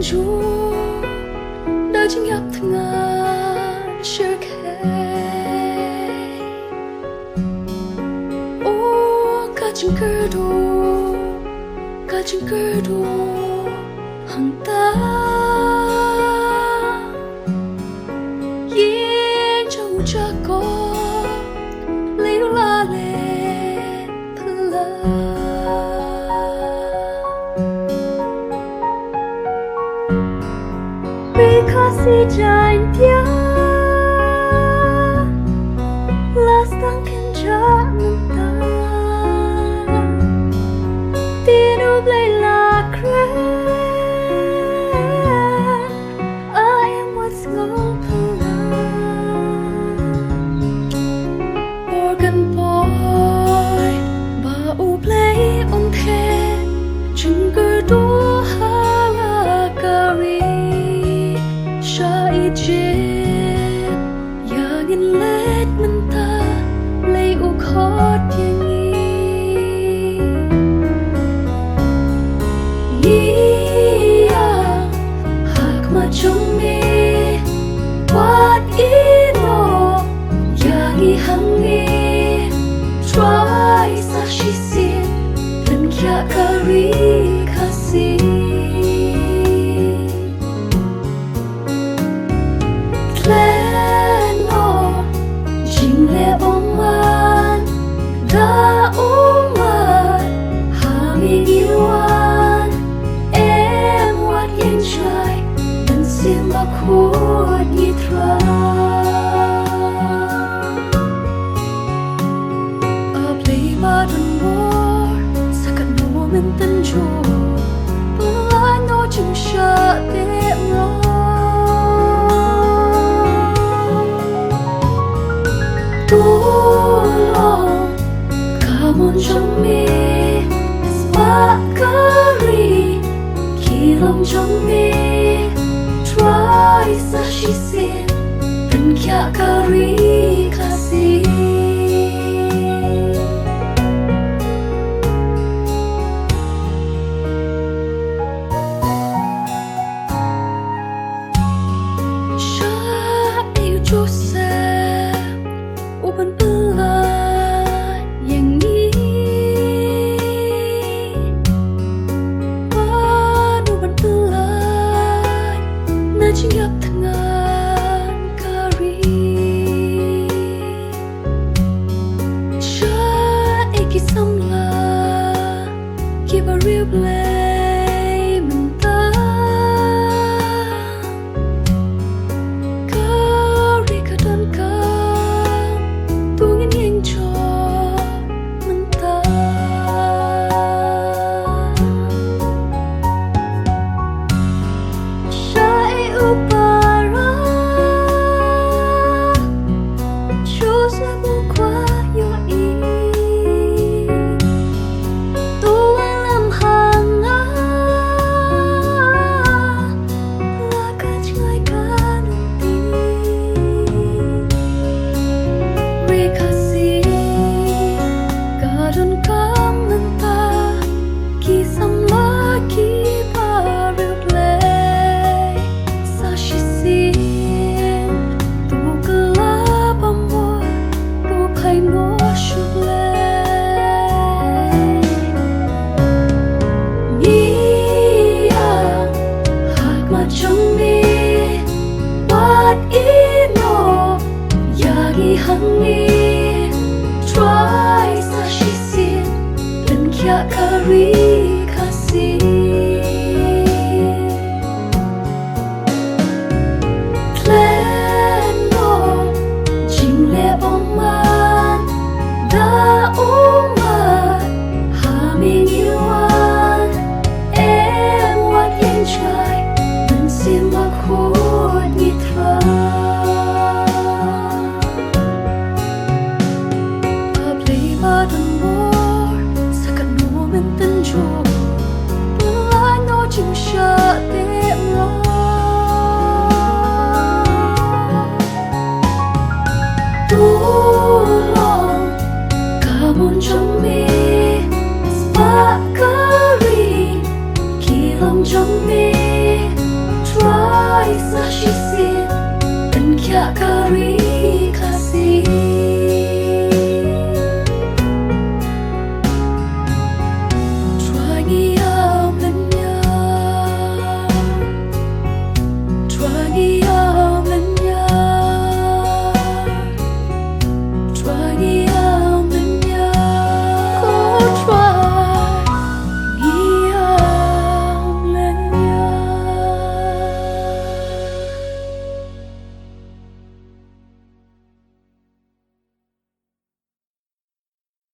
chú đã chính gặp thằng ngàn chưa kể ô cả chân cơ đồ hằng ta yên châu cha có lấy la lên thla because he died last time can jump tino play la crack I am what's going organ boy ba u play on the chung cơ đua hala kari sha ije ya ngin let man ta lay u khot yang trong mi what ino yang hangi try sa shi sin dan kya kari kasi plan no jing le bong man da umat hami giwan em what yang try sim ba khốt như thra a play ba đun mor sakat mo men tan jo ba no chung sha te ra tu lo come on trong mi sparkly khi lòng trong mi try sa shi sin dan kya kari kasi sha eu joseph uban pula yang ni ban uban pula na chính gặp thằng ngàn kari cha eki samla ki ba real play mình ta kari ka don ka tu ngin ngin cho mình ta upara chose qua yo i tu lam hang la ka chai ka ti re kasi ka don kam ta ki sam la ki pa replay trong mi what ino yagi hangi try sa shi sin dan kya kari